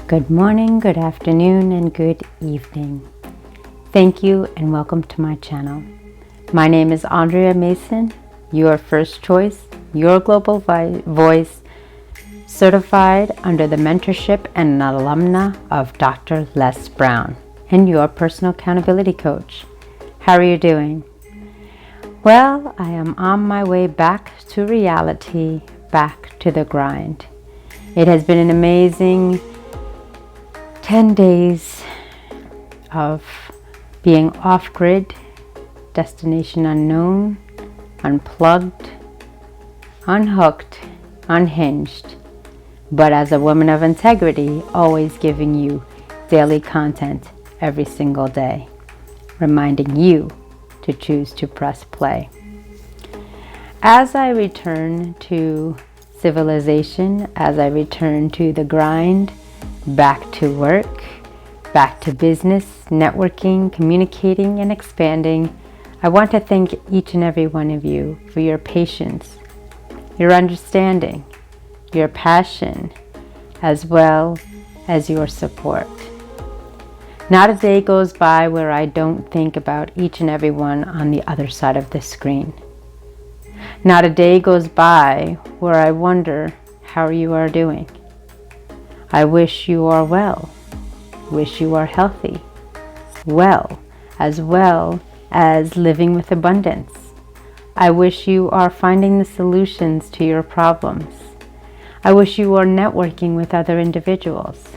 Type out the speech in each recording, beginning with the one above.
Good morning, good afternoon, and good evening. Thank you and welcome to my channel. My name is Andrea Mason, your first choice, your global voice, certified under the mentorship and an alumna of Dr. Les Brown, and your personal accountability coach. How are you doing? Well, I am on my way back to reality, back to the grind. It has been an amazing 10 days of being off-grid, destination unknown, unplugged, unhooked, unhinged, but as a woman of integrity, always giving you daily content every single day, reminding you to choose to press play. As I return to civilization, as I return to the grind, back to work, back to business, networking, communicating, and expanding, I want to thank each and every one of you for your patience, your understanding, your passion, as well as your support. Not a day goes by where I don't think about each and every one on the other side of the screen. Not a day goes by where I wonder how you are doing. I wish you are well, wish you are healthy, well as living with abundance. I wish you are finding the solutions to your problems. I wish you are networking with other individuals,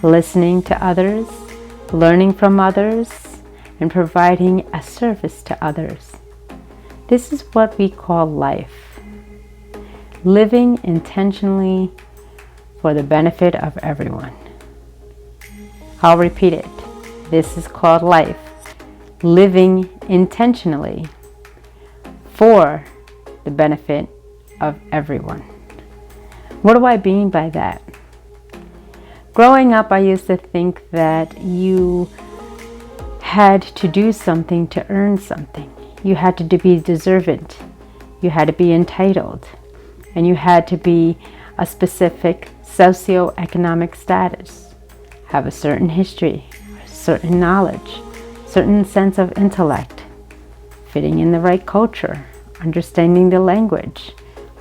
listening to others, learning from others, and providing a service to others. This is what we call life. Living intentionally for the benefit of everyone. I'll repeat it. This is called life. Living intentionally for the benefit of everyone. What do I mean by that? Growing up, I used to think that you had to do something to earn something. You had to be deserving. You had to be entitled. And you had to be a specific socioeconomic status, have a certain history, a certain knowledge, certain sense of intellect, fitting in the right culture, understanding the language,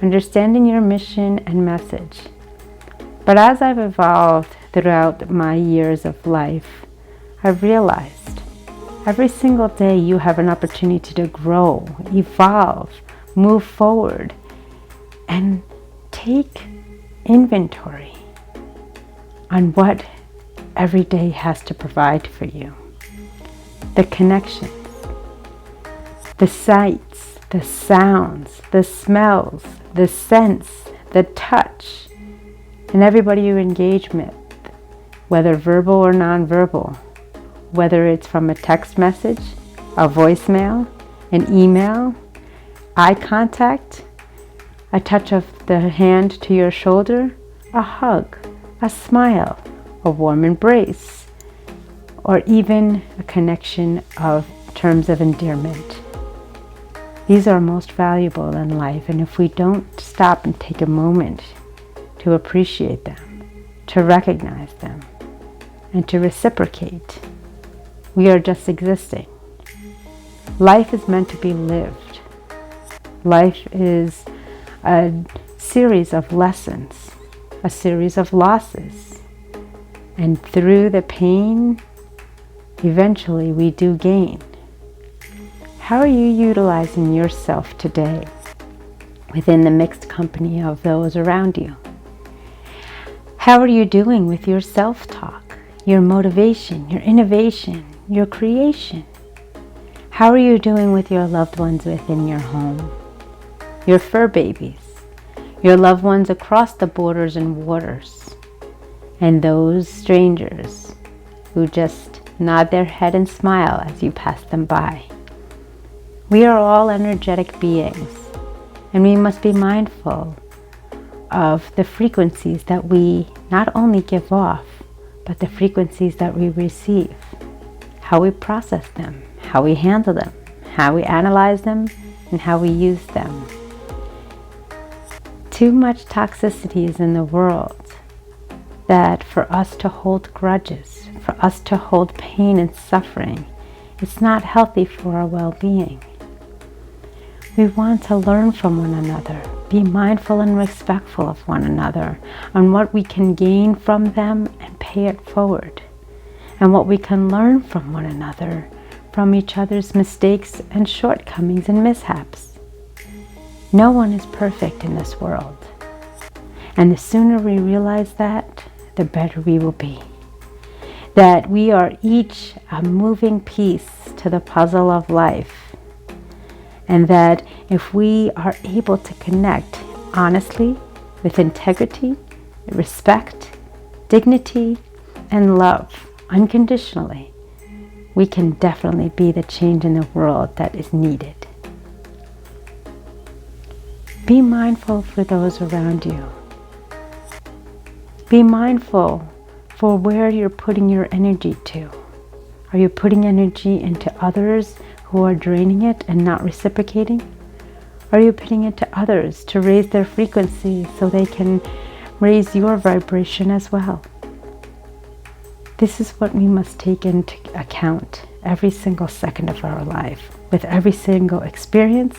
understanding your mission and message. But as I've evolved throughout my years of life, I've realized every single day you have an opportunity to grow, evolve, move forward, and take inventory on what every day has to provide for you. The connections, the sights, the sounds, the smells, the scents, the touch, and everybody you engage with, whether verbal or nonverbal, whether it's from a text message, a voicemail, an email, eye contact, a touch of the hand to your shoulder, a hug, a smile, a warm embrace, or even a connection of terms of endearment. These are most valuable in life, and if we don't stop and take a moment to appreciate them, to recognize them, and to reciprocate, we are just existing. Life is meant to be lived. Life is a series of lessons, a series of losses. And through the pain, eventually we do gain. How are you utilizing yourself today within the mixed company of those around you? How are you doing with your self-talk, your motivation, your innovation, your creation? How are you doing with your loved ones within your home? Your fur babies, your loved ones across the borders and waters, and those strangers who just nod their head and smile as you pass them by. We are all energetic beings, and we must be mindful of the frequencies that we not only give off, but the frequencies that we receive, how we process them, how we handle them, how we analyze them, and how we use them. Too much toxicity is in the world, that for us to hold grudges, for us to hold pain and suffering, it's not healthy for our well-being. We want to learn from one another, be mindful and respectful of one another, on what we can gain from them and pay it forward, and what we can learn from one another, from each other's mistakes and shortcomings and mishaps. No one is perfect in this world, and the sooner we realize that, the better we will be. That we are each a moving piece to the puzzle of life. And that if we are able to connect honestly, with integrity, respect, dignity, and love unconditionally, we can definitely be the change in the world that is needed. Be mindful for those around you. Be mindful for where you're putting your energy to. Are you putting energy into others who are draining it and not reciprocating? Are you putting it to others to raise their frequency so they can raise your vibration as well? This is what we must take into account every single second of our life, with every single experience,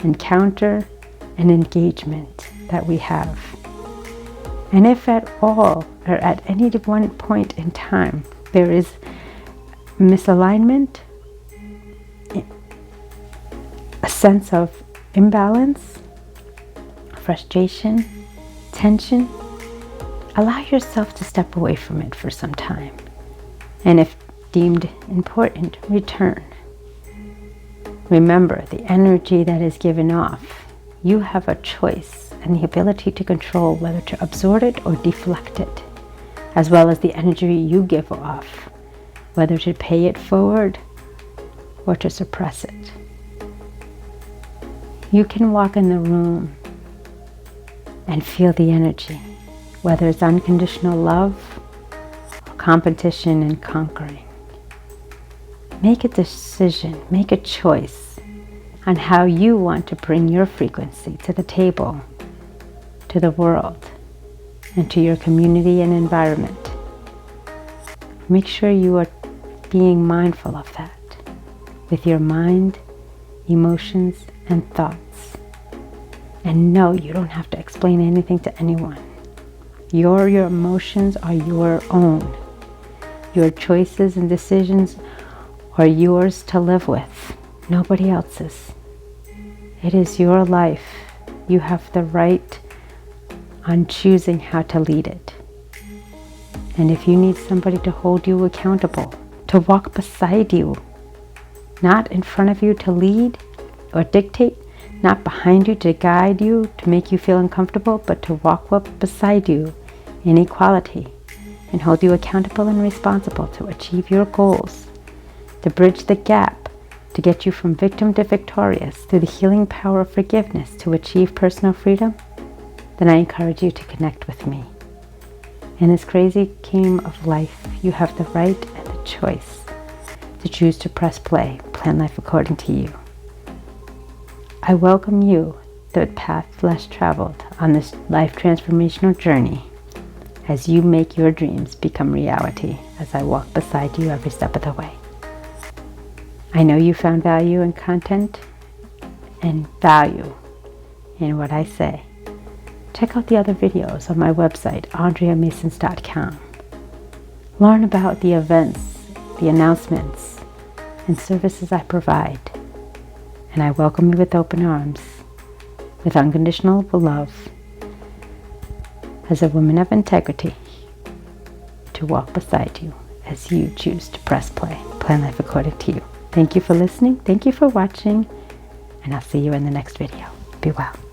encounter, and engagement that we have. And if at all, or at any one point in time, there is misalignment, a sense of imbalance, frustration, tension, allow yourself to step away from it for some time. And if deemed important, return. Remember, the energy that is given off, you have a choice and the ability to control whether to absorb it or deflect it, as well as the energy you give off, whether to pay it forward or to suppress it. You can walk in the room and feel the energy, whether it's unconditional love or competition and conquering. Make a decision, make a choice on how you want to bring your frequency to the table, to the world, and to your community and environment. Make sure you are being mindful of that with your mind, emotions, and thoughts. And no, you don't have to explain anything to anyone. Your emotions are your own. Your choices and decisions are yours to live with, nobody else's. It is your life. You have the right on choosing how to lead it. And if you need somebody to hold you accountable, to walk beside you, not in front of you to lead or dictate, not behind you to guide you, to make you feel uncomfortable, but to walk up beside you in equality and hold you accountable and responsible to achieve your goals, to bridge the gap, to get you from victim to victorious through the healing power of forgiveness to achieve personal freedom, then I encourage you to connect with me. In this crazy game of life, you have the right and the choice to choose to press play, plan life according to you. I welcome you, the path less traveled, on this life transformational journey as you make your dreams become reality as I walk beside you every step of the way. I know you found value in content and value in what I say. Check out the other videos on my website, andreamasons.com. Learn about the events, the announcements, and services I provide. And I welcome you with open arms, with unconditional love, as a woman of integrity, to walk beside you as you choose to press play, plan life according to you. Thank you for listening, thank you for watching, and I'll see you in the next video. Be well.